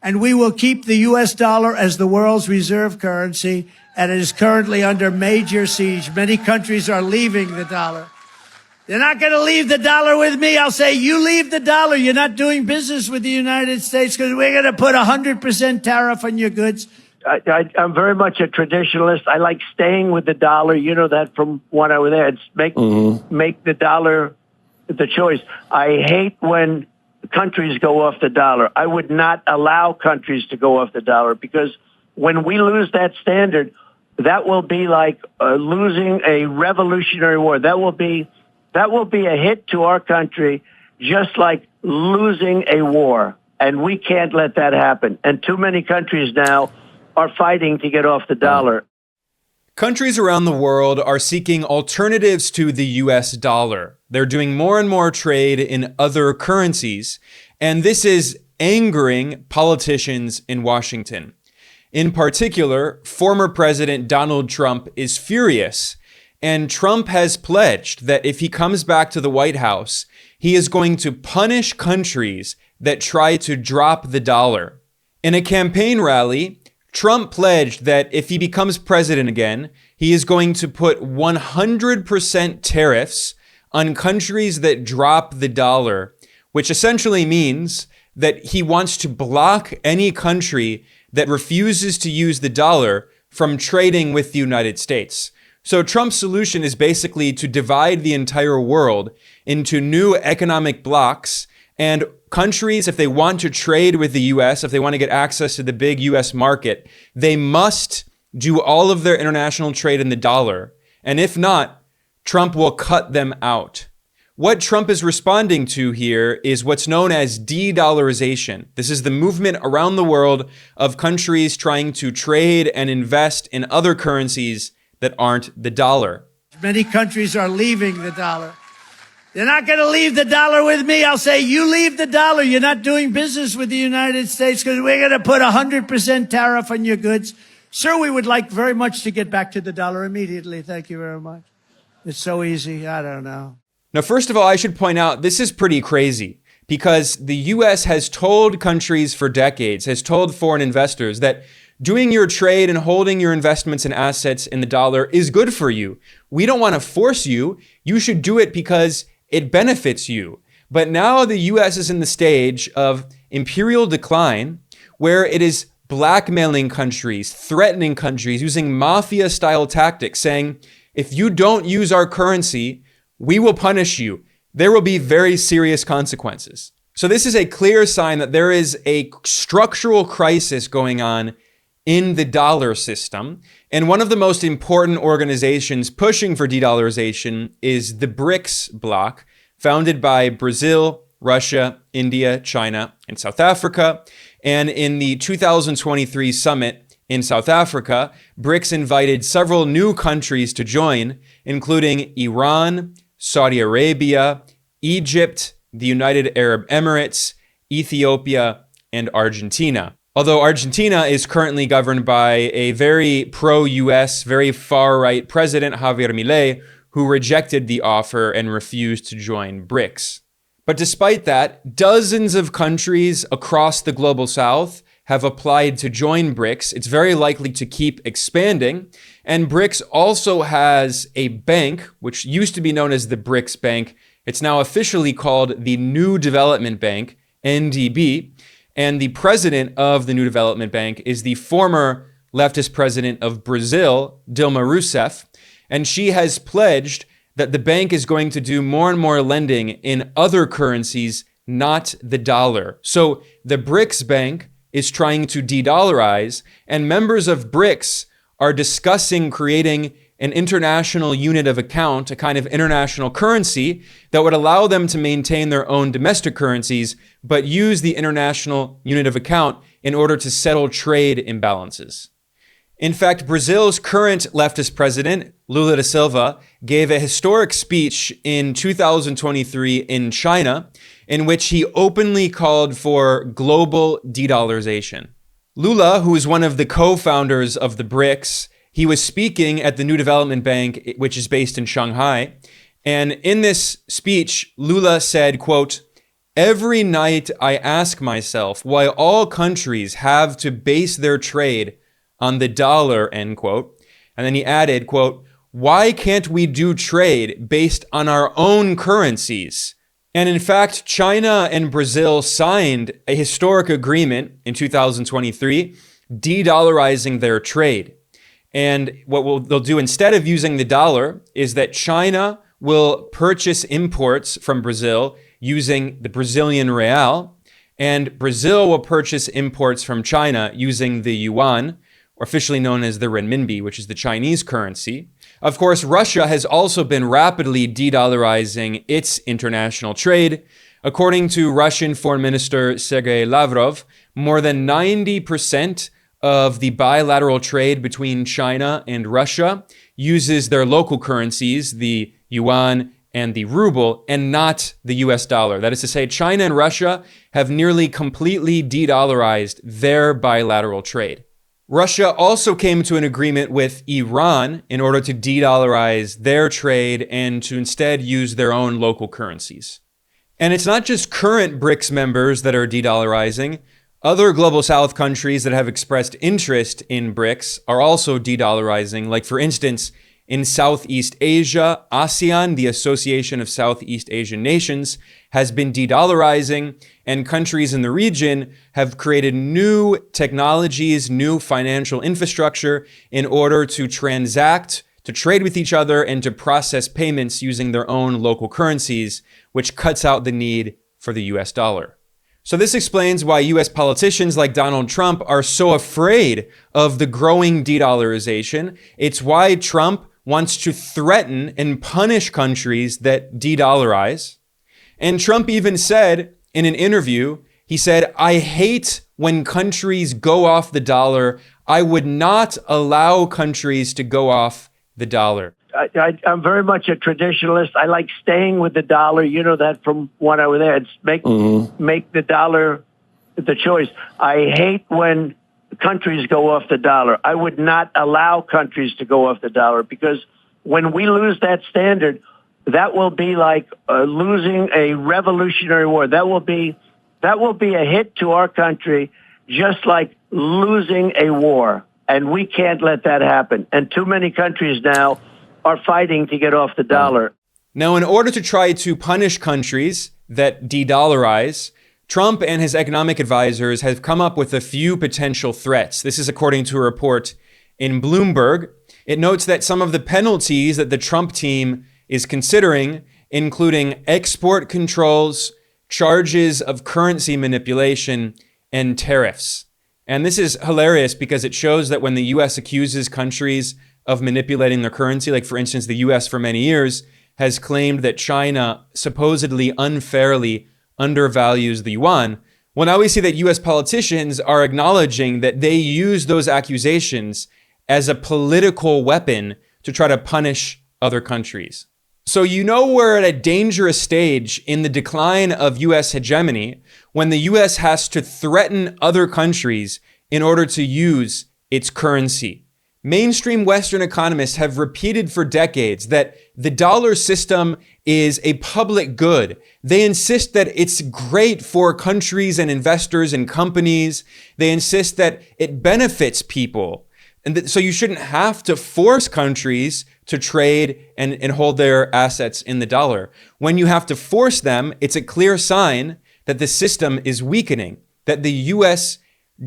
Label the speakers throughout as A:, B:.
A: and we will keep the U.S. dollar as the world's reserve currency, and it is currently under major siege. Many countries are leaving the dollar. They're not going to leave the dollar with me. I'll say, you leave the dollar. You're not doing business with the United States because we're going to put 100% tariff on your goods.
B: I'm very much a traditionalist. I like staying with the dollar. You know that from when I was there. It's make the dollar the choice. I hate when countries go off the dollar. I would not allow countries to go off the dollar because when we lose that standard, that will be like losing a revolutionary war. That will be a hit to our country, just like losing a war. And we can't let that happen. And too many countries now are fighting to get off the dollar.
C: Countries around the world are seeking alternatives to the US dollar. They're doing more and more trade in other currencies, and this is angering politicians in Washington. In particular, former President Donald Trump is furious, and Trump has pledged that if he comes back to the White House, he is going to punish countries that try to drop the dollar. In a campaign rally, Trump pledged that if he becomes president again, he is going to put 100% tariffs on countries that drop the dollar, which essentially means that he wants to block any country that refuses to use the dollar from trading with the United States. So Trump's solution is basically to divide the entire world into new economic blocks, and countries, if they want to trade with the US, if they want to get access to the big US market, they must do all of their international trade in the dollar. And if not, Trump will cut them out. What Trump is responding to here is what's known as de-dollarization. This is the movement around the world of countries trying to trade and invest in other currencies that aren't the dollar.
A: Many countries are leaving the dollar. They're not going to leave the dollar with me. I'll say, you leave the dollar. You're not doing business with the United States because we're going to put 100% tariff on your goods. Sir, we would like very much to get back to the dollar immediately. Thank you very much. It's so easy. I don't know.
C: Now, first of all, I should point out this is pretty crazy because the US has told countries for decades, has told foreign investors that doing your trade and holding your investments and assets in the dollar is good for you. We don't want to force you. You should do it because it benefits you. But now the US is in the stage of imperial decline, where it is blackmailing countries, threatening countries, using mafia-style tactics, saying, if you don't use our currency, we will punish you. There will be very serious consequences. So this is a clear sign that there is a structural crisis going on in the dollar system. And one of the most important organizations pushing for de-dollarization is the BRICS bloc, founded by Brazil, Russia, India, China, and South Africa. And in the 2023 summit in South Africa, BRICS invited several new countries to join, including Iran, Saudi Arabia, Egypt, the United Arab Emirates, Ethiopia, and Argentina. Although Argentina is currently governed by a very pro-US, very far-right president, Javier Milei, who rejected the offer and refused to join BRICS. But despite that, dozens of countries across the global south have applied to join BRICS. It's very likely to keep expanding. And BRICS also has a bank, which used to be known as the BRICS Bank. It's now officially called the New Development Bank, NDB. And the president of the New Development Bank is the former leftist president of Brazil, Dilma Rousseff. And she has pledged that the bank is going to do more and more lending in other currencies, not the dollar. So the BRICS Bank is trying to de-dollarize, and members of BRICS are discussing creating an international unit of account, a kind of international currency that would allow them to maintain their own domestic currencies, but use the international unit of account in order to settle trade imbalances. In fact, Brazil's current leftist president, Lula da Silva, gave a historic speech in 2023 in China, in which he openly called for global de-dollarization. Lula, who is one of the co-founders of the BRICS, he was speaking at the New Development Bank, which is based in Shanghai. And in this speech, Lula said, quote, Every night I ask myself why all countries have to base their trade on the dollar, end quote. And then he added, quote, why can't we do trade based on our own currencies? And in fact, China and Brazil signed a historic agreement in 2023, de-dollarizing their trade. And what they'll do instead of using the dollar is that China will purchase imports from Brazil using the Brazilian real, and Brazil will purchase imports from China using the yuan, or officially known as the renminbi, which is the Chinese currency. Of course, Russia has also been rapidly de-dollarizing its international trade. According to Russian Foreign Minister Sergei Lavrov, more than 90% of the bilateral trade between China and Russia uses their local currencies, the yuan and the ruble, and not the US dollar. That is to say, China and Russia have nearly completely de-dollarized their bilateral trade. Russia also came to an agreement with Iran in order to de-dollarize their trade and to instead use their own local currencies. And it's not just current BRICS members that are de-dollarizing. Other Global South countries that have expressed interest in BRICS are also de-dollarizing. Like, for instance, in Southeast Asia, ASEAN, the Association of Southeast Asian Nations, has been de-dollarizing, and countries in the region have created new technologies, new financial infrastructure in order to transact, to trade with each other, and to process payments using their own local currencies, which cuts out the need for the US dollar. So this explains why US politicians like Donald Trump are so afraid of the growing de-dollarization. It's why Trump wants to threaten and punish countries that de-dollarize. And Trump even said in an interview, he said, I hate when countries go off the dollar. I would not allow countries to go off the dollar.
B: I'm very much a traditionalist. I like staying with the dollar. You know that from when I was there. It's make the dollar the choice. I hate when countries go off the dollar. I would not allow countries to go off the dollar, because when we lose that standard, that will be like losing a revolutionary war. That will be a hit to our country, just like losing a war. And we can't let that happen. And too many countries now are fighting to get off the dollar.
C: Now, in order to try to punish countries that de-dollarize, Trump and his economic advisors have come up with a few potential threats. This is according to a report in Bloomberg. It notes that some of the penalties that the Trump team is considering, including export controls, charges of currency manipulation, and tariffs. And this is hilarious because it shows that when the US accuses countries of manipulating their currency, like for instance, the US for many years has claimed that China supposedly unfairly undervalues the yuan. Well, now we see that US politicians are acknowledging that they use those accusations as a political weapon to try to punish other countries. So you know we're at a dangerous stage in the decline of US hegemony when the US has to threaten other countries in order to use its currency. Mainstream Western economists have repeated for decades that the dollar system is a public good. They insist that it's great for countries and investors and companies. They insist that it benefits people. And so you shouldn't have to force countries to trade and hold their assets in the dollar. When you have to force them, it's a clear sign that the system is weakening, that the US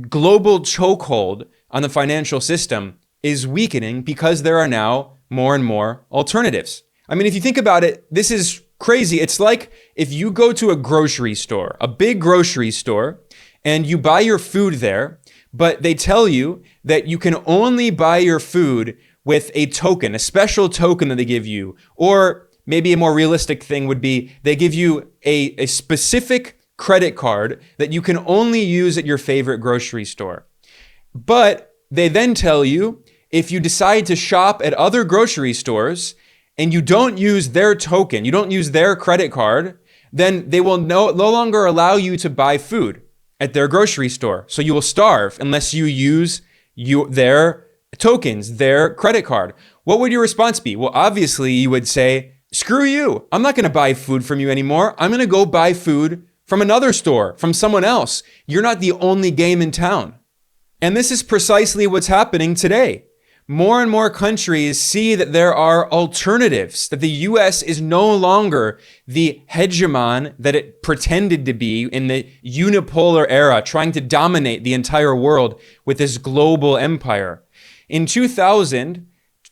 C: global chokehold on the financial system is weakening because there are now more and more alternatives. I mean, if you think about it, this is crazy. It's like if you go to a grocery store, a big grocery store, and you buy your food there, but they tell you that you can only buy your food with a token, a special token that they give you. Or maybe a more realistic thing would be they give you a specific credit card that you can only use at your favorite grocery store. But they then tell you, if you decide to shop at other grocery stores and you don't use their token, you don't use their credit card, then they will no longer allow you to buy food at their grocery store. So you will starve unless you use their tokens, their credit card. What would your response be? Well, obviously you would say, screw you. I'm not going to buy food from you anymore. I'm going to go buy food from another store, from someone else. You're not the only game in town. And this is precisely what's happening today. More and more countries see that there are alternatives, that the US is no longer the hegemon that it pretended to be in the unipolar era, trying to dominate the entire world with this global empire. In 2000,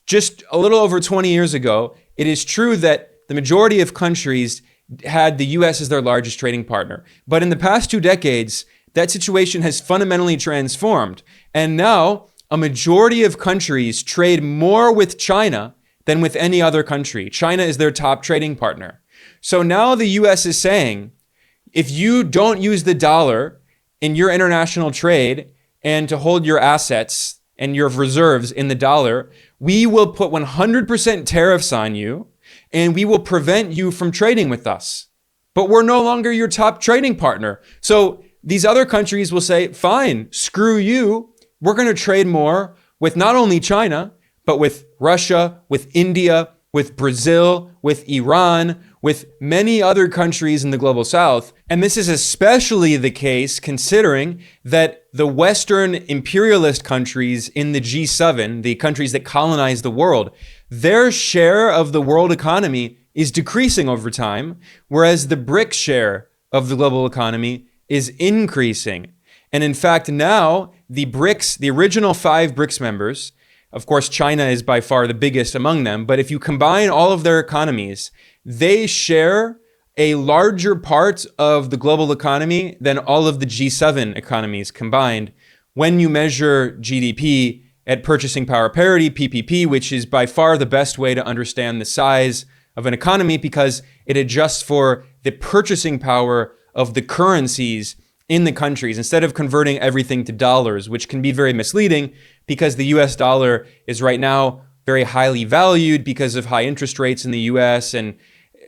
C: just a little over 20 years ago, it is true that the majority of countries had the US as their largest trading partner. But in the past 2 decades, that situation has fundamentally transformed. And now, a majority of countries trade more with China than with any other country. China is their top trading partner. So now the US is saying, if you don't use the dollar in your international trade and to hold your assets and your reserves in the dollar, we will put 100% tariffs on you and we will prevent you from trading with us. But we're no longer your top trading partner. So these other countries will say, fine, screw you. We're going to trade more with not only China, but with Russia, with India, with Brazil, with Iran, with many other countries in the global south. And this is especially the case considering that the Western imperialist countries in the G7, the countries that colonize the world, their share of the world economy is decreasing over time, whereas the BRICS share of the global economy is increasing. And in fact, now the BRICS, the original 5 BRICS members, of course, China is by far the biggest among them, but if you combine all of their economies, they share a larger part of the global economy than all of the G7 economies combined when you measure GDP at purchasing power parity, PPP, which is by far the best way to understand the size of an economy because it adjusts for the purchasing power of the currencies in the countries instead of converting everything to dollars, which can be very misleading because the US dollar is right now very highly valued because of high interest rates in the US. And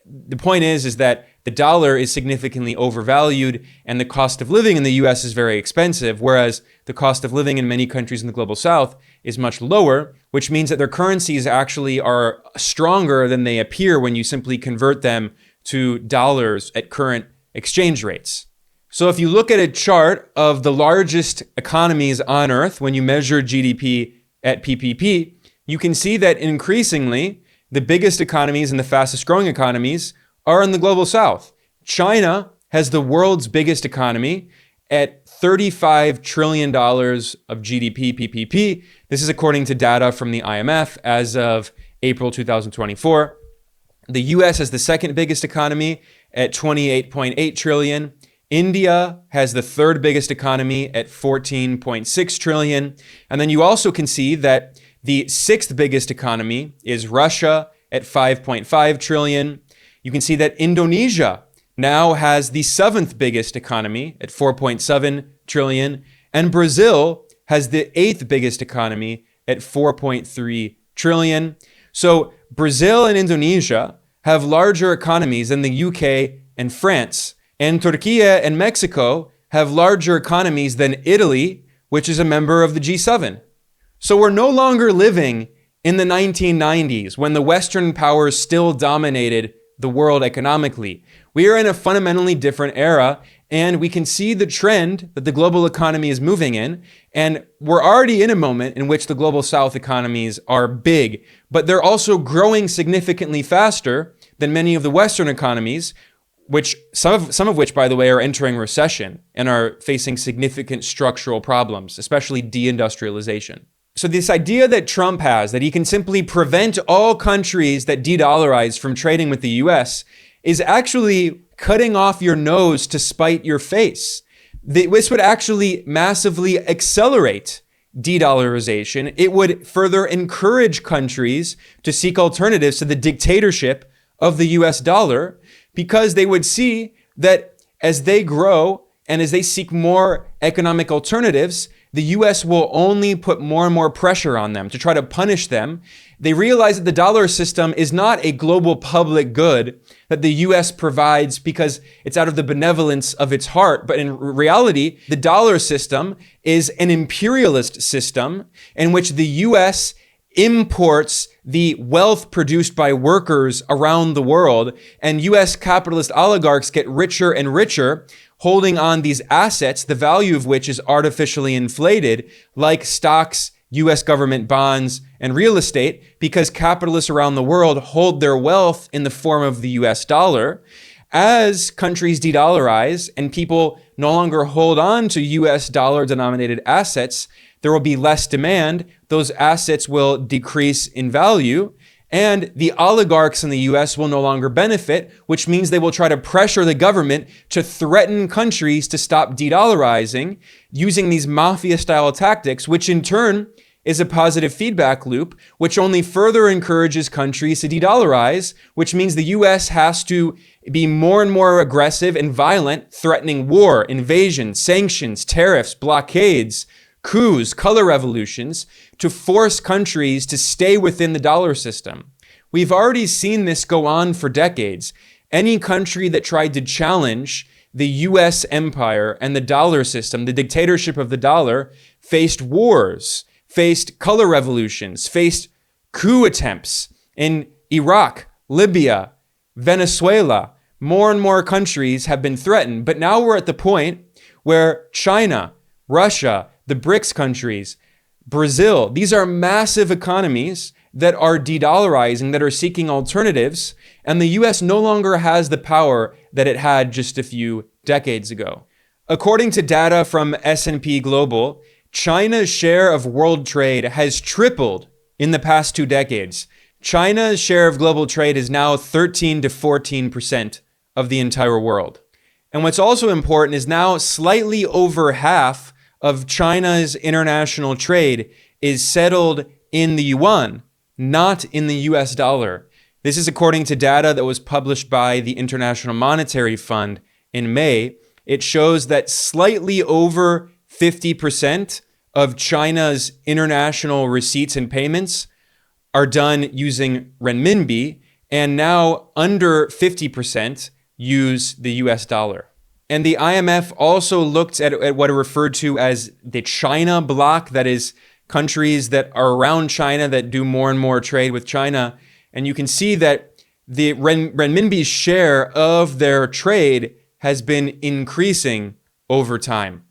C: the point is that the dollar is significantly overvalued and the cost of living in the US is very expensive, whereas the cost of living in many countries in the global south is much lower, which means that their currencies actually are stronger than they appear when you simply convert them to dollars at current exchange rates. So if you look at a chart of the largest economies on Earth, when you measure GDP at PPP, you can see that increasingly the biggest economies and the fastest growing economies are in the global south. China has the world's biggest economy at $35 trillion of GDP PPP. This is according to data from the IMF as of April 2024. The US has the second biggest economy at 28.8 trillion. India has the third biggest economy at 14.6 trillion. And then you also can see that the sixth biggest economy is Russia at 5.5 trillion. You can see that Indonesia now has the seventh biggest economy at 4.7 trillion. And Brazil has the eighth biggest economy at 4.3 trillion. So Brazil and Indonesia have larger economies than the UK and France. And Turkey and Mexico have larger economies than Italy, which is a member of the G7. So we're no longer living in the 1990s when the Western powers still dominated the world economically. We are in a fundamentally different era, and we can see the trend that the global economy is moving in. And we're already in a moment in which the global South economies are big, but they're also growing significantly faster than many of the Western economies, which some of which, by the way, are entering recession and are facing significant structural problems, especially deindustrialization. So this idea that Trump has, that he can simply prevent all countries that de-dollarize from trading with the US, is actually cutting off your nose to spite your face. This would actually massively accelerate de-dollarization. It would further encourage countries to seek alternatives to the dictatorship of the US dollar, because they would see that as they grow and as they seek more economic alternatives, the US will only put more and more pressure on them to try to punish them. They realize that the dollar system is not a global public good that the US provides because it's out of the benevolence of its heart. But in reality, the dollar system is an imperialist system in which the US imports the wealth produced by workers around the world, and US capitalist oligarchs get richer and richer, holding on these assets, the value of which is artificially inflated, like stocks, US government bonds, and real estate, because capitalists around the world hold their wealth in the form of the US dollar. As countries de-dollarize and people no longer hold on to US dollar denominated assets, there will be less demand. Those assets will decrease in value, and the oligarchs in the US will no longer benefit, which means they will try to pressure the government to threaten countries to stop de-dollarizing using these mafia-style tactics, which in turn is a positive feedback loop, which only further encourages countries to de-dollarize, which means the US has to be more and more aggressive and violent, threatening war, invasion, sanctions, tariffs, blockades, coups, color revolutions, to force countries to stay within the dollar system. We've already seen this go on for decades. Any country that tried to challenge the US empire and the dollar system, the dictatorship of the dollar, faced wars, faced color revolutions, faced coup attempts in Iraq, Libya, Venezuela. More and more countries have been threatened. But now we're at the point where China, Russia, the BRICS countries, Brazil, these are massive economies that are de-dollarizing, that are seeking alternatives, and the US no longer has the power that it had just a few decades ago. According to data from S&P Global, China's share of world trade has tripled in the past 2 decades. China's share of global trade is now 13 to 14% of the entire world. And what's also important is now slightly over half of China's international trade is settled in the yuan, not in the US dollar. This is according to data that was published by the International Monetary Fund in May. It shows that slightly over 50% of China's international receipts and payments are done using renminbi, and now under 50% use the US dollar. And the IMF also looked at what are referred to as the China bloc, that is, countries that are around China that do more and more trade with China. And you can see that the renminbi's share of their trade has been increasing over time.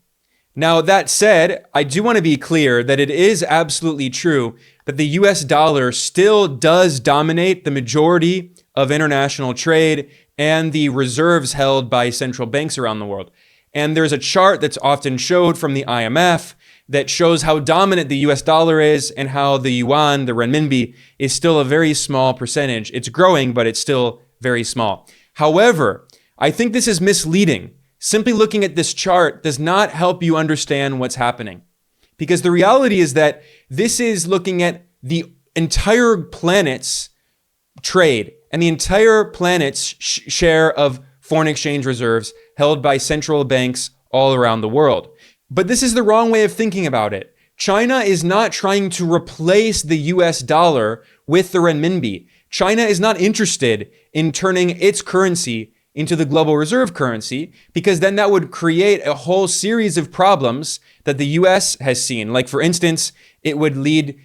C: Now, that said, I do want to be clear that it is absolutely true that the US dollar still does dominate the majority of international trade and the reserves held by central banks around the world. And there's a chart that's often showed from the IMF that shows how dominant the US dollar is and how the yuan, the renminbi, is still a very small percentage. It's growing, but it's still very small. However, I think this is misleading. Simply looking at this chart does not help you understand what's happening. Because the reality is that this is looking at the entire planet's trade and the entire planet's share of foreign exchange reserves held by central banks all around the world. But this is the wrong way of thinking about it. China is not trying to replace the US dollar with the renminbi. China is not interested in turning its currency into the global reserve currency, because then that would create a whole series of problems that the US has seen. Like, for instance, it would lead,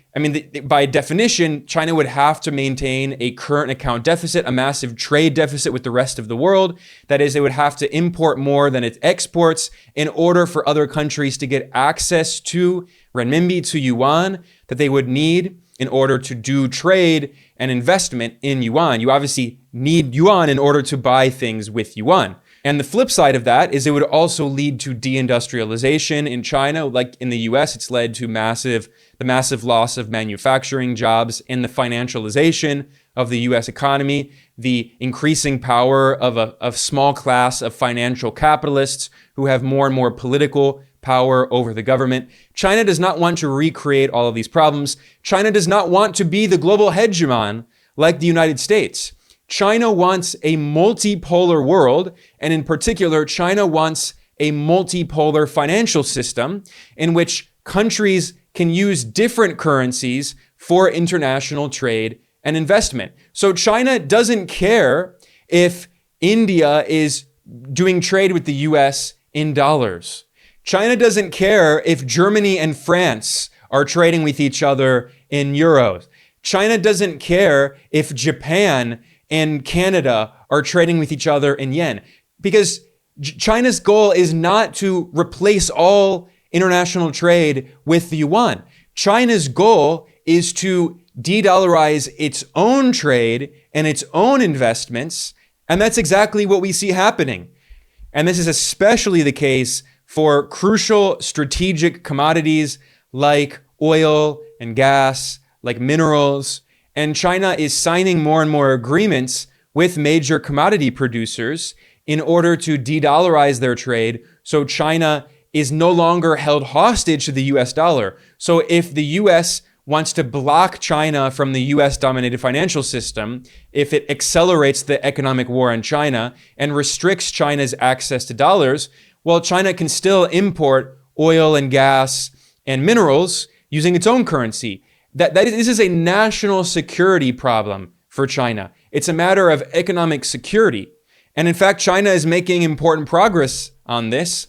C: by definition, China would have to maintain a current account deficit, a massive trade deficit with the rest of the world. That is, it would have to import more than it exports in order for other countries to get access to renminbi, to yuan, that they would need in order to do trade and investment in yuan. You obviously need yuan in order to buy things with yuan. And the flip side of that is it would also lead to deindustrialization in China. Like in the US, it's led to the massive loss of manufacturing jobs and the financialization of the US economy, the increasing power of a small class of financial capitalists who have more and more political power over the government. China does not want to recreate all of these problems. China does not want to be the global hegemon like the United States. China wants a multipolar world, and in particular, China wants a multipolar financial system in which countries can use different currencies for international trade and investment. So China doesn't care if India is doing trade with the US in dollars. China doesn't care if Germany and France are trading with each other in euros. China doesn't care if Japan and Canada are trading with each other in yen, because China's goal is not to replace all international trade with the yuan. China's goal is to de-dollarize its own trade and its own investments, and that's exactly what we see happening. And this is especially the case for crucial strategic commodities like oil and gas, like minerals. And China is signing more and more agreements with major commodity producers in order to de-dollarize their trade. So China is no longer held hostage to the US dollar. So if the US wants to block China from the US dominated financial system, if it accelerates the economic war on China and restricts China's access to dollars, well, China can still import oil and gas and minerals using its own currency. This is a national security problem for China. It's a matter of economic security. And in fact, China is making important progress on this.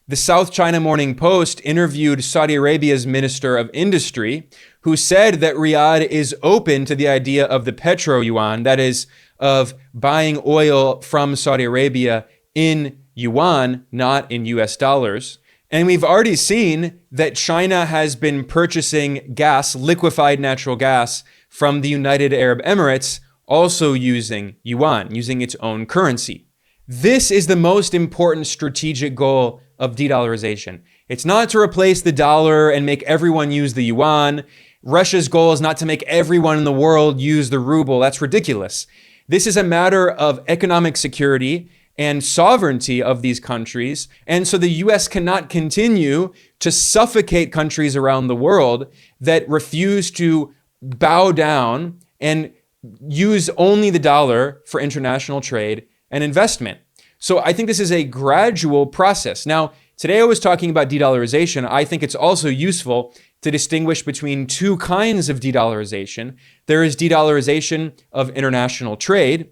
C: The South China Morning Post interviewed Saudi Arabia's Minister of Industry, who said that Riyadh is open to the idea of the petro yuan, that is, of buying oil from Saudi Arabia in yuan, not in US dollars. And we've already seen that China has been purchasing gas, liquefied natural gas, from the United Arab Emirates, also using yuan, using its own currency. This is the most important strategic goal of de-dollarization. It's not to replace the dollar and make everyone use the yuan. Russia's goal is not to make everyone in the world use the ruble. That's ridiculous. This is a matter of economic security and sovereignty of these countries. And so the US cannot continue to suffocate countries around the world that refuse to bow down and use only the dollar for international trade and investment. So I think this is a gradual process. Now, today I was talking about de-dollarization. I think it's also useful to distinguish between two kinds of de-dollarization. There is de-dollarization of international trade,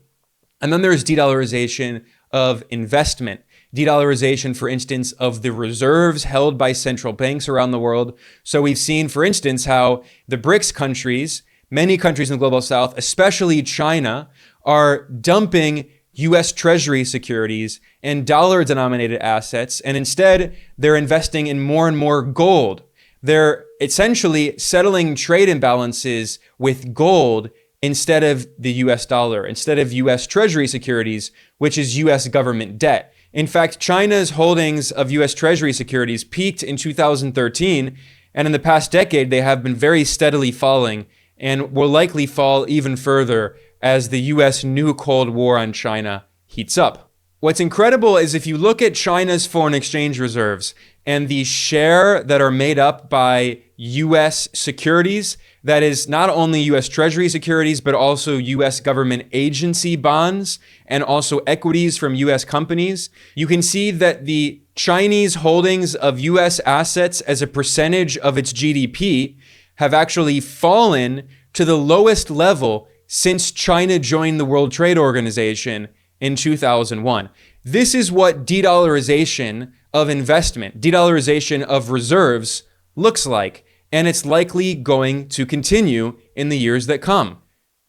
C: and then there's de-dollarization of investment. De-dollarization, for instance, of the reserves held by central banks around the world. So we've seen, for instance, how the BRICS countries, many countries in the global south, especially China, are dumping US Treasury securities and dollar-denominated assets, and instead they're investing in more and more gold. They're essentially settling trade imbalances with gold instead of the US dollar, instead of US Treasury securities, which is US government debt. In fact, China's holdings of US Treasury securities peaked in 2013, and in the past decade, they have been very steadily falling and will likely fall even further as the US new Cold War on China heats up. What's incredible is if you look at China's foreign exchange reserves and the share that are made up by US securities, that is not only US Treasury securities, but also US government agency bonds and also equities from US companies, you can see that the Chinese holdings of US assets as a percentage of its GDP have actually fallen to the lowest level since China joined the World Trade Organization in 2001. This is what de-dollarization of investment, de-dollarization of reserves looks like, and it's likely going to continue in the years that come.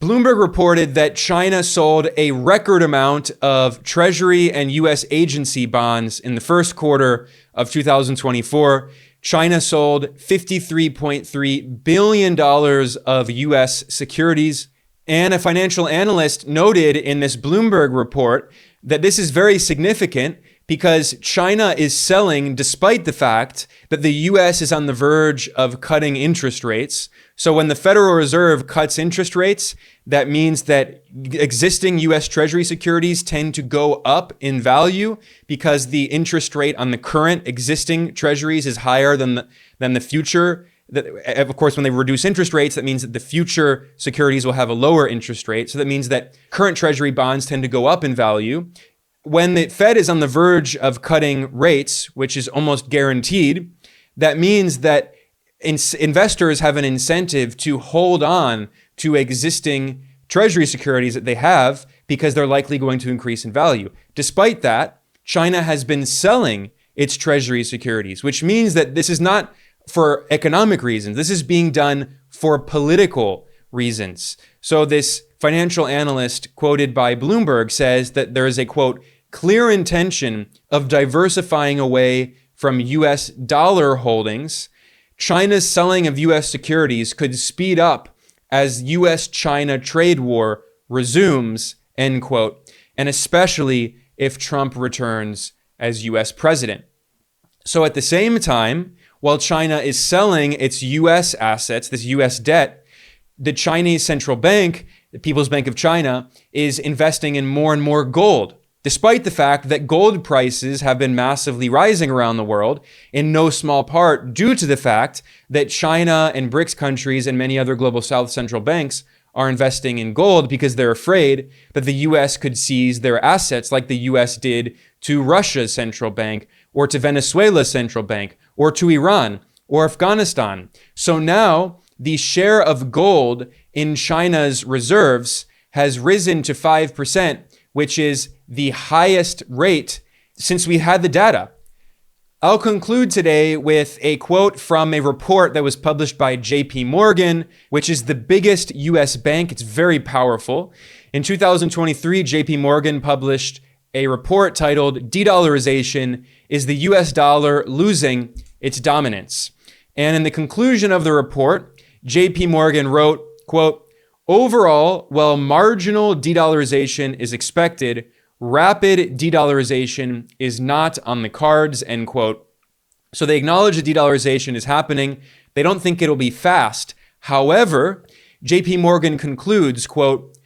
C: Bloomberg reported that China sold a record amount of Treasury and US agency bonds in the first quarter of 2024. China sold $53.3 billion of US securities. And a financial analyst noted in this Bloomberg report that this is very significant because China is selling despite the fact that the US is on the verge of cutting interest rates. So when the Federal Reserve cuts interest rates, that means that existing US Treasury securities tend to go up in value because the interest rate on the current existing treasuries is higher than the future. Of course, when they reduce interest rates, that means that the future securities will have a lower interest rate. So that means that current treasury bonds tend to go up in value. When the Fed is on the verge of cutting rates, which is almost guaranteed, that means that investors have an incentive to hold on to existing treasury securities that they have because they're likely going to increase in value. Despite that, China has been selling its treasury securities, which means that this is not for economic reasons. This is being done for political reasons. So this financial analyst quoted by Bloomberg says that there is a, quote, clear intention of diversifying away from US dollar holdings. China's selling of US securities could speed up as US-China trade war resumes, end quote, and especially if Trump returns as US president. So at the same time, while China is selling its US assets, this US debt, the Chinese central bank, the People's Bank of China, is investing in more and more gold, despite the fact that gold prices have been massively rising around the world, in no small part due to the fact that China and BRICS countries and many other global South central banks are investing in gold because they're afraid that the US could seize their assets like the US did to Russia's central bank or to Venezuela's central bank or to Iran or Afghanistan. So now the share of gold in China's reserves has risen to 5%, which is the highest rate since we had the data. I'll conclude today with a quote from a report that was published by JP Morgan, which is the biggest US bank. It's very powerful. In 2023, JP Morgan published a report titled De-dollarization: Is the US dollar losing its dominance? And in the conclusion of the report, JP Morgan wrote, quote, overall, while marginal de-dollarization is expected, rapid de-dollarization is not on the cards, end quote. So they acknowledge that de-dollarization is happening. They don't think it'll be fast. However, JP Morgan concludes, quote,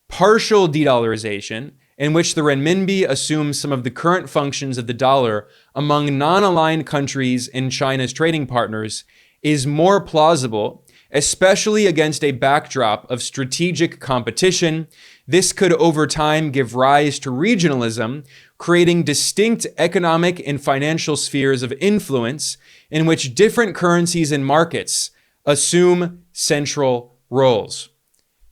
C: partial de-dollarization, in which the renminbi assumes some of the current functions of the dollar among non-aligned countries and China's trading partners, is more plausible, especially against a backdrop of strategic competition. This could over time give rise to regionalism, creating distinct economic and financial spheres of influence in which different currencies and markets assume central roles.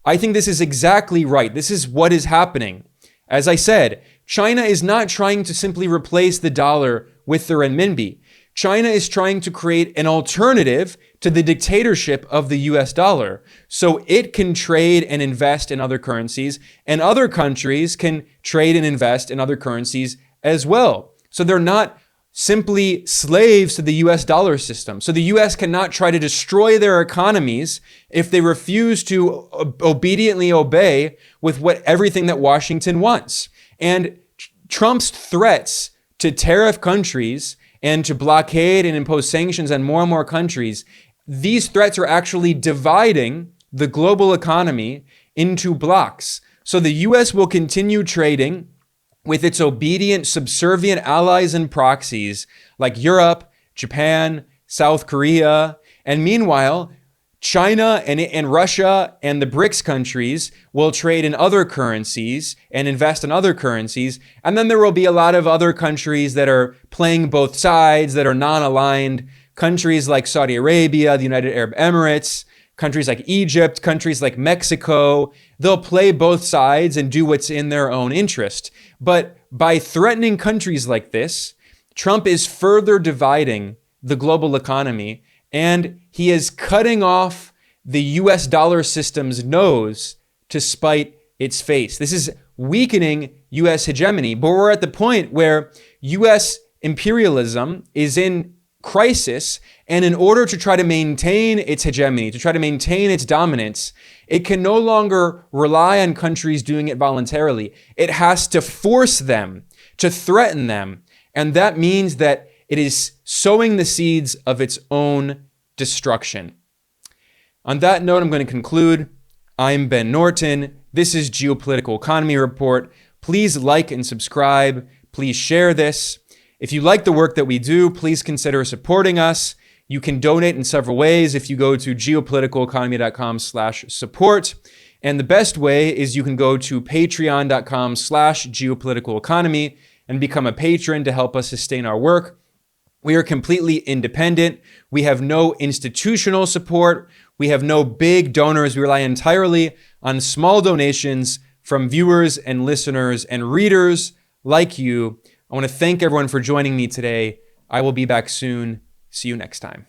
C: I think this is exactly right. This is what is happening. As I said, China is not trying to simply replace the dollar with the renminbi. China is trying to create an alternative to the dictatorship of the US dollar, so it can trade and invest in other currencies, and other countries can trade and invest in other currencies as well. So they're not simply slaves to the US dollar system. So the US cannot try to destroy their economies if they refuse to obediently obey with everything that Washington wants. And Trump's threats to tariff countries and to blockade and impose sanctions on more and more countries, these threats are actually dividing the global economy into blocks. So the US will continue trading with its obedient, subservient allies and proxies like Europe, Japan, South Korea, and meanwhile, China and Russia and the BRICS countries will trade in other currencies and invest in other currencies. And then there will be a lot of other countries that are playing both sides, that are non-aligned. Countries like Saudi Arabia, the United Arab Emirates, countries like Egypt, countries like Mexico, they'll play both sides and do what's in their own interest. But by threatening countries like this, Trump is further dividing the global economy, and he is cutting off the US dollar system's nose to spite its face. This is weakening US hegemony, but we're at the point where US imperialism is in crisis, and in order to try to maintain its hegemony, to try to maintain its dominance, it can no longer rely on countries doing it voluntarily. It has to force them, to threaten them, and that means that it is sowing the seeds of its own destruction. On that note, I'm going to conclude. I'm Ben Norton. This is Geopolitical Economy Report. Please like and subscribe. Please share this. If you like the work that we do, please consider supporting us. You can donate in several ways if you go to geopoliticaleconomy.com/support. And the best way is you can go to patreon.com/geopoliticaleconomy and become a patron to help us sustain our work. We are completely independent. We have no institutional support. We have no big donors. We rely entirely on small donations from viewers and listeners and readers like you. I want to thank everyone for joining me today. I will be back soon. See you next time.